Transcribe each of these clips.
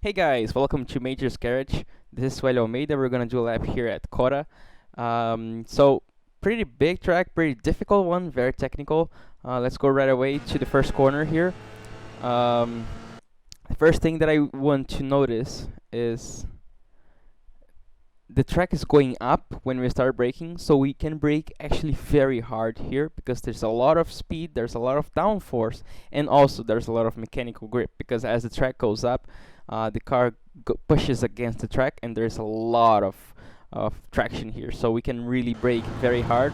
Hey guys, welcome to Major's Garage. This is Suelo Almeida. We're gonna do a lap here at CotA. So pretty big track, pretty difficult one, very technical. Let's go right away to the first corner here. Um, the first thing that I want to notice is the track is going up when we start braking, so we can brake actually very hard here because there's a lot of speed, there's a lot of downforce, and also there's a lot of mechanical grip because as the track goes up, the car pushes against the track, and there's a lot of traction here, so we can really brake very hard.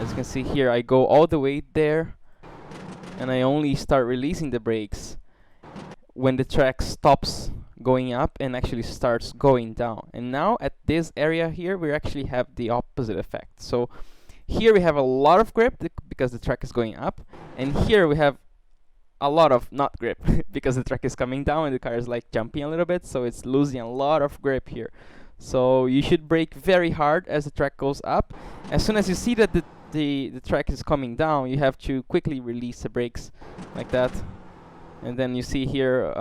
As you can see here, I go all the way there, and I only start releasing the brakes when the track stops going up and actually starts going down. And now at this area here, we actually have the opposite effect. So here we have a lot of grip because the track is going up, and here we have a lot of not grip because the track is coming down and the car is like jumping a little bit, so it's losing a lot of grip here. So you should brake very hard as the track goes up. As soon as you see that the track is coming down, you have to quickly release the brakes like that. And then you see here,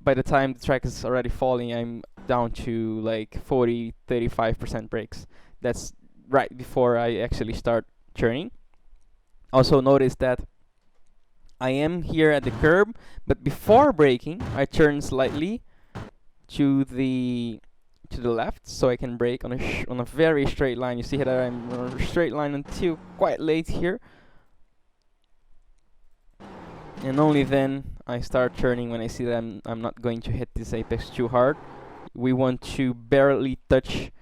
by the time the track is already falling, I'm down to like 35% brakes. That's right before I actually start turning. Also notice that I am here at the curb, but before braking, I turn slightly to the left, so I can brake on a very straight line. You see that I'm on a straight line until quite late here, and only then I start turning when I see that I'm not going to hit this apex too hard. We want to barely touch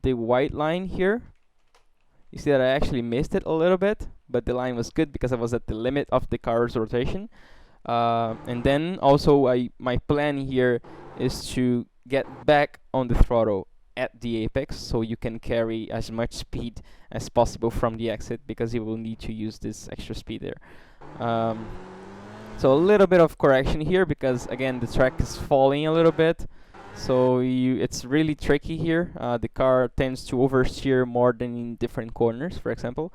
the white line here. You see that I actually missed it a little bit, but the line was good because I was at the limit of the car's rotation. And then also my plan here is to get back on the throttle at the apex, so you can carry as much speed as possible from the exit, because you will need to use this extra speed there. So a little bit of correction here because again the track is falling a little bit, so it's really tricky here. The car tends to oversteer more than in different corners, for example,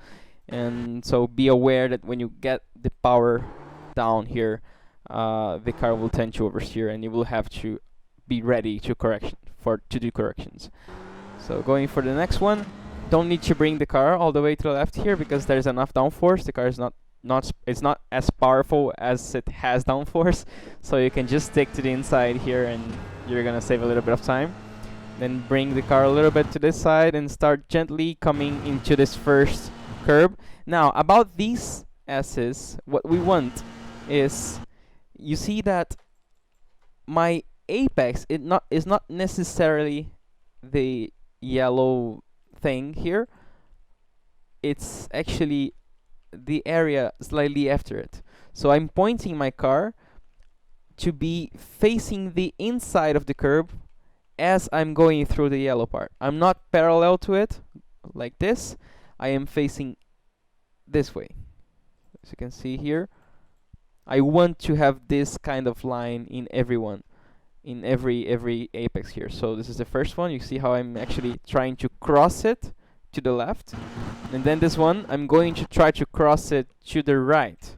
and so be aware that when you get the power down here, the car will tend to oversteer, and you will have to be ready to do corrections. So going for the next one, don't need to bring the car all the way to the left here because there's enough downforce. The car is not as powerful as it has downforce, so you can just stick to the inside here and you're gonna save a little bit of time. Then bring the car a little bit to this side and start gently coming into this first curb. Now about these S's, what we want is, you see that my apex is not necessarily the yellow thing here, it's actually the area slightly after it. So I'm pointing my car to be facing the inside of the curb as I'm going through the yellow part. I'm not parallel to it like this, I am facing this way. As you can see here, I want to have this kind of line in every apex here. So this is the first one. You see how I'm actually trying to cross it to the left, and then this one I'm going to try to cross it to the right.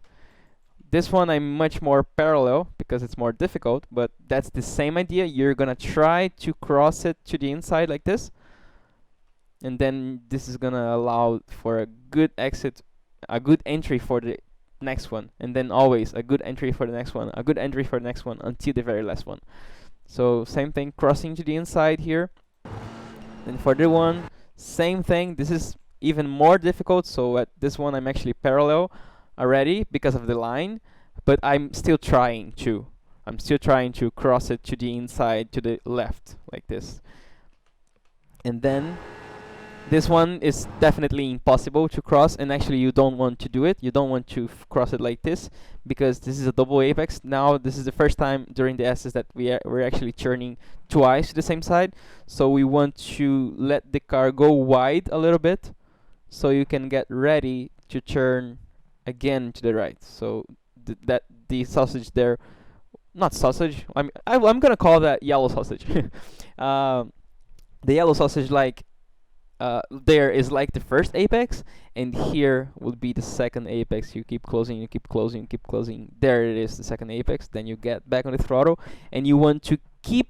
This one I'm much more parallel because it's more difficult, but that's the same idea. You're gonna try to cross it to the inside like this, and then this is gonna allow for a good exit, a good entry for the next one, and then always a good entry for the next one, a good entry for the next one, until the very last one. So same thing, crossing to the inside here. Then for the one, same thing. This is even more difficult, so at this one I'm actually parallel already because of the line, but I'm still trying to cross it to the inside, to the left, like this. And then this one is definitely impossible to cross, and actually you don't want to do it. You don't want to cross it like this because this is a double apex. Now this is the first time during the S's that we're actually turning twice to the same side. So we want to let the car go wide a little bit so you can get ready to turn again to the right. So the sausage there, not sausage, I'm gonna call that yellow sausage. The yellow sausage, like, there is like the first apex, and here will be the second apex. You keep closing, you keep closing, you keep closing. There it is, the second apex. Then you get back on the throttle, and you want to keep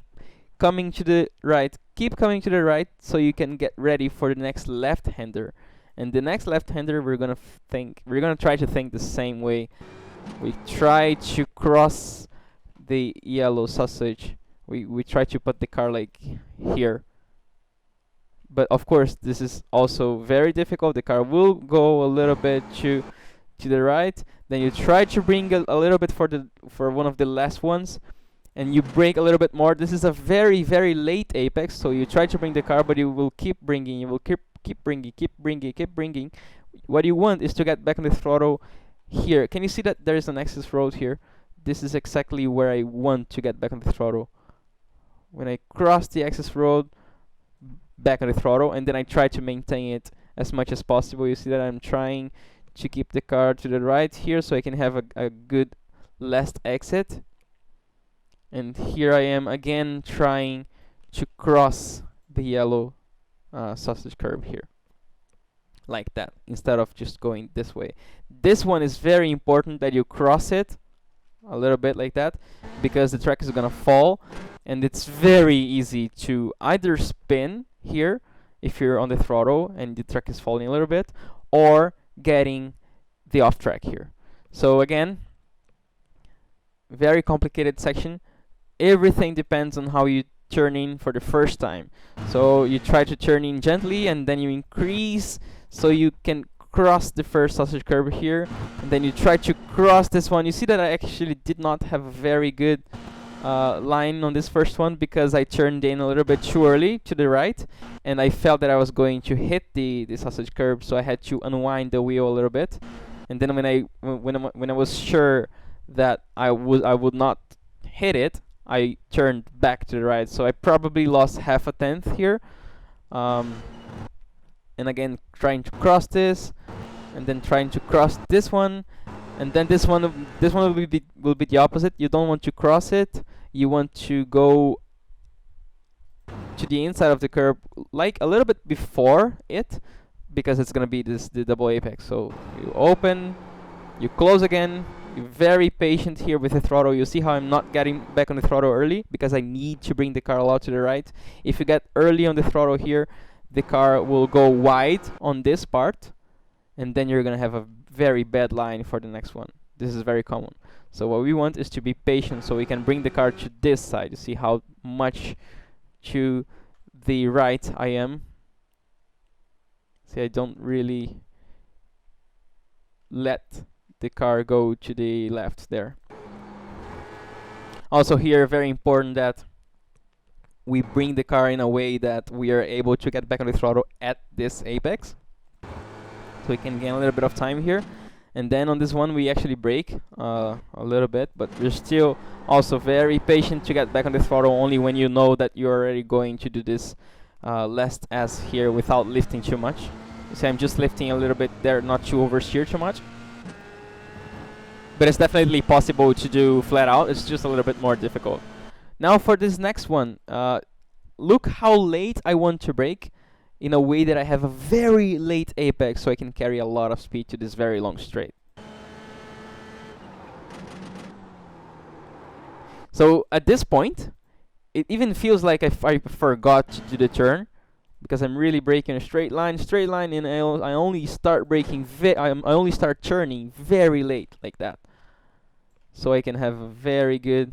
coming to the right, keep coming to the right, so you can get ready for the next left-hander. And the next left-hander, we're gonna try to think the same way. We try to cross the yellow sausage. We try to put the car like here. But of course, this is also very difficult. The car will go a little bit to the right. Then you try to bring a little bit for one of the last ones, and you brake a little bit more. This is a very, very late apex, so you try to bring the car, but you will keep bringing. You will keep bringing, keep bringing, keep bringing. What you want is to get back on the throttle here. Can you see that there is an access road here? This is exactly where I want to get back on the throttle. When I cross the access road, back on the throttle, and then I try to maintain it as much as possible. You see that I'm trying to keep the car to the right here, so I can have a good last exit. And here I am again trying to cross the yellow sausage curb here, like that, instead of just going this way. This one is very important that you cross it a little bit like that, because the track is gonna fall, and it's very easy to either spin here if you're on the throttle and the track is falling a little bit, or getting the off track here. So again, very complicated section. Everything depends on how you turn in for the first time. So you try to turn in gently, and then you increase so you can cross the first sausage curb here, and then you try to cross this one. You see that I actually did not have a very good line on this first one, because I turned in a little bit too early to the right, and I felt that I was going to hit the sausage curb, so I had to unwind the wheel a little bit. And then when I was sure that I would not hit it, I turned back to the right. So I probably lost half a tenth here. And again, trying to cross this, and then trying to cross this one, and then this one will be the opposite. You don't want to cross it. You want to go to the inside of the curb, like a little bit before it, because it's gonna be the double apex. So you open, you close again. You're very patient here with the throttle. You see how I'm not getting back on the throttle early, because I need to bring the car a lot to the right. If you get early on the throttle here, the car will go wide on this part, and then you're gonna have a very bad line for the next one. This is very common. So what we want is to be patient, so we can bring the car to this side. You see how much to the right I am. See, I don't really let the car go to the left there. Also here, very important that we bring the car in a way that we are able to get back on the throttle at this apex, so we can gain a little bit of time here. And then on this one we actually brake a little bit, but we're still also very patient to get back on the throttle only when you know that you're already going to do this last S here without lifting too much. You see, I'm just lifting a little bit there, not to oversteer too much. But it's definitely possible to do flat out. It's just a little bit more difficult. Now for this next one, look how late I want to brake, in a way that I have a very late apex, so I can carry a lot of speed to this very long straight. So at this point, it even feels like I forgot to do the turn, because I'm really braking a straight line, and I only start braking, I only start turning very late like that. So I can have a very good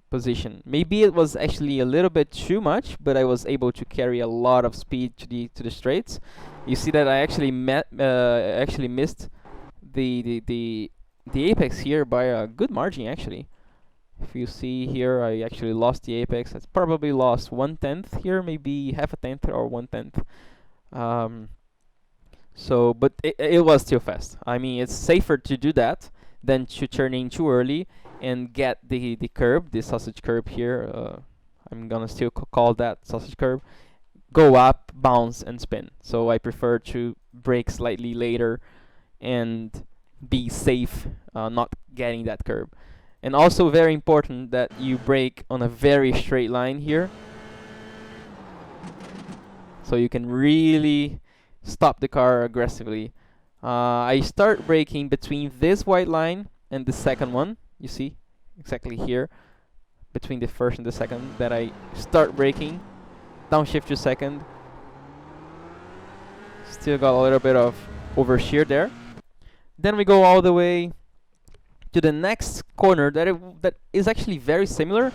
position. Maybe it was actually a little bit too much, but I was able to carry a lot of speed to the straights. You see that I actually missed the apex here by a good margin actually. If you see here, I actually lost the apex. I probably lost 1/10 here, maybe half a tenth or 1/10. So, but it was still fast. I mean, it's safer to do that than to turn in too early and get the curb, the sausage curb here. I'm gonna still call that sausage curb. Go up, bounce, and spin. So I prefer to brake slightly later and be safe, not getting that curb. And also very important that you brake on a very straight line here. so you can really stop the car aggressively. I start braking between this white line and the second one. You see, exactly here, between the first and the second, that I start braking. Downshift to second. Still got a little bit of oversteer there. Then we go all the way to the next corner that is actually very similar.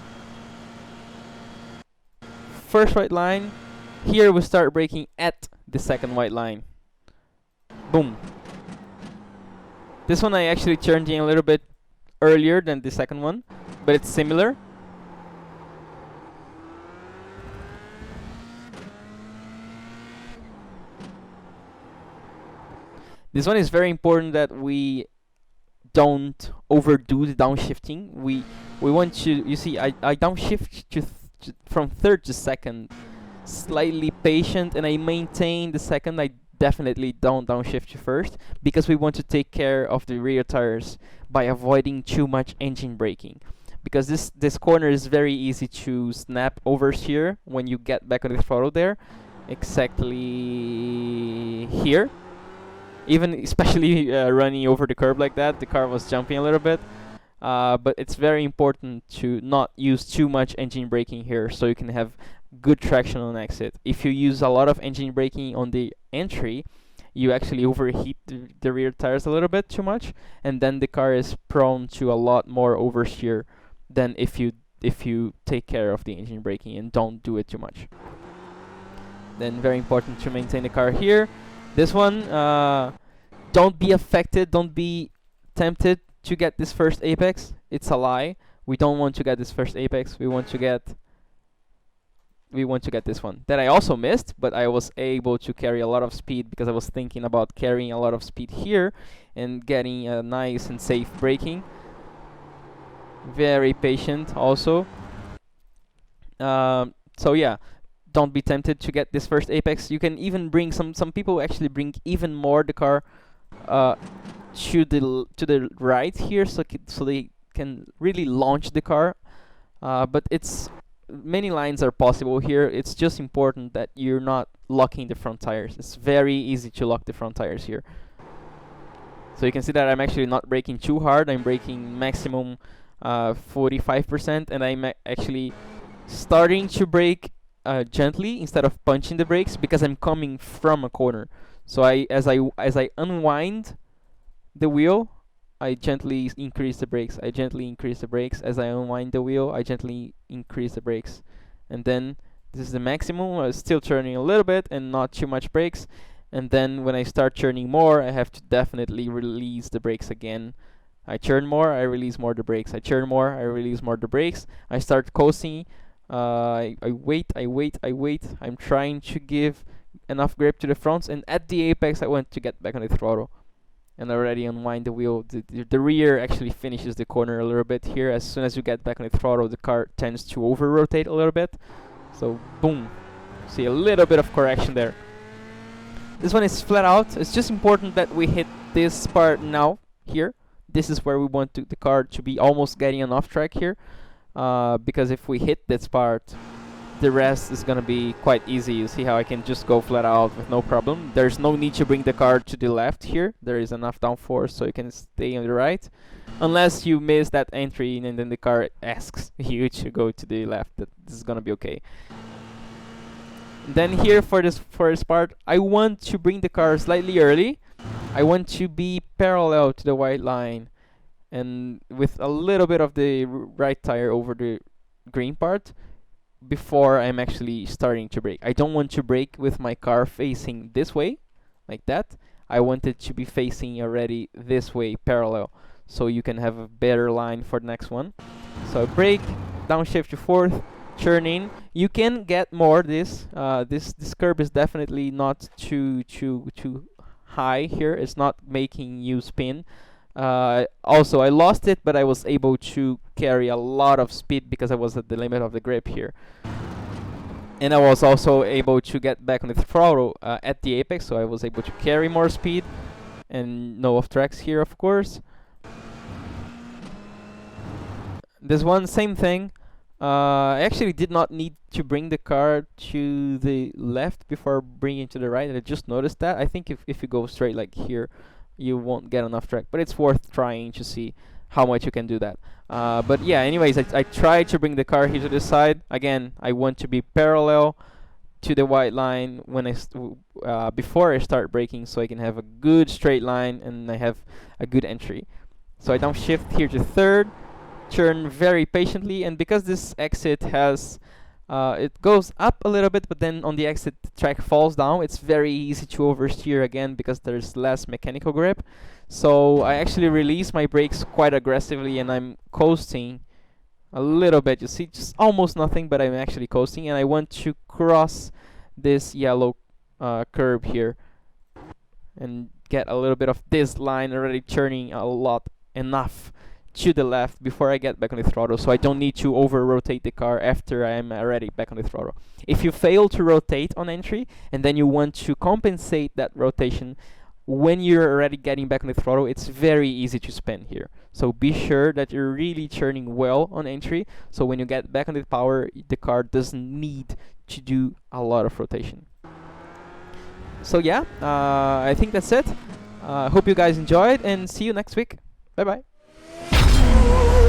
First white line. Here we start braking at the second white line. Boom. This one I actually turned in a little bit earlier than the second one, but it's similar. This one is very important that we don't overdo the downshifting. We want to, you see, I downshift from third to second, slightly patient, and I maintain the second. I definitely don't downshift to first, because we want to take care of the rear tires by avoiding too much engine braking. Because this corner is very easy to snap oversteer when you get back on the throttle there, exactly here. Even especially running over the curb like that, the car was jumping a little bit. But it's very important to not use too much engine braking here, so you can have good traction on exit. If you use a lot of engine braking on the entry, you actually overheat the rear tires a little bit too much, and then the car is prone to a lot more oversteer than if you take care of the engine braking and don't do it too much. Then very important to maintain the car here. This one, don't be affected, don't be tempted to get this first apex. It's a lie. We don't want to get this first apex. We want to get this one that I also missed, but I was able to carry a lot of speed because I was thinking about carrying a lot of speed here and getting a nice and safe braking. Very patient also. So yeah, don't be tempted to get this first apex. You can even bring some people actually bring even more the car to the right here, so they can really launch the car. But it's many lines are possible here. It's just important that you're not locking the front tires. It's very easy to lock the front tires here. So you can see that I'm actually not braking too hard. I'm braking maximum 45%, and I'm actually starting to brake gently instead of punching the brakes, because I'm coming from a corner. So as I unwind the wheel, I gently increase the brakes. I gently increase the brakes. As I unwind the wheel, I gently increase the brakes. And then this is the maximum. I'm still turning a little bit and not too much brakes. And then when I start turning more, I have to definitely release the brakes again. I turn more, I release more the brakes. I turn more, I release more the brakes. I start coasting. I wait. I'm trying to give enough grip to the fronts, and at the apex I want to get back on the throttle and already unwind the wheel. The rear actually finishes the corner a little bit here. As soon as you get back on the throttle, the car tends to over rotate a little bit. So boom, see a little bit of correction there. This one is flat out. It's just important that we hit this part now here. This is where we want the car to be almost getting an off track here. Because if we hit this part, the rest is gonna be quite easy. You see how I can just go flat out with no problem. There's no need to bring the car to the left here. There is enough downforce so you can stay on the right, unless you miss that entry and then the car asks you to go to the left. This is gonna be okay. Then here for this first part, I want to bring the car slightly early. I want to be parallel to the white line, and with a little bit of the right tire over the green part before I'm actually starting to brake. I don't want to brake with my car facing this way, like that. I want it to be facing already this way, parallel, so you can have a better line for the next one. So brake, downshift to fourth, turn in. You can get more this curb is definitely not too high here. It's not making you spin. Also, I lost it, but I was able to carry a lot of speed because I was at the limit of the grip here. And I was also able to get back on the throttle at the apex, so I was able to carry more speed and no off tracks here, of course. This one, same thing. I actually did not need to bring the car to the left before bringing to the right. I just noticed that. I think if you go straight like here, you won't get enough track. But it's worth trying to see how much you can do that. But yeah, anyways, I tried to bring the car here to the side. Again, I want to be parallel to the white line when before I start braking, so I can have a good straight line and I have a good entry. So I downshift here to third, turn very patiently, and because this exit has it goes up a little bit, but then on the exit the track falls down, it's very easy to oversteer again because there's less mechanical grip. So I actually release my brakes quite aggressively and I'm coasting a little bit. You see, just almost nothing, but I'm actually coasting, and I want to cross this yellow curb here and get a little bit of this line already turning a lot enough to the left before I get back on the throttle, so I don't need to over rotate the car after I am already back on the throttle. If you fail to rotate on entry and then you want to compensate that rotation when you're already getting back on the throttle, it's very easy to spin here. So be sure that you're really turning well on entry, so when you get back on the power, the car doesn't need to do a lot of rotation. So yeah, I think that's it. Hope you guys enjoyed, and see you next week. Bye bye.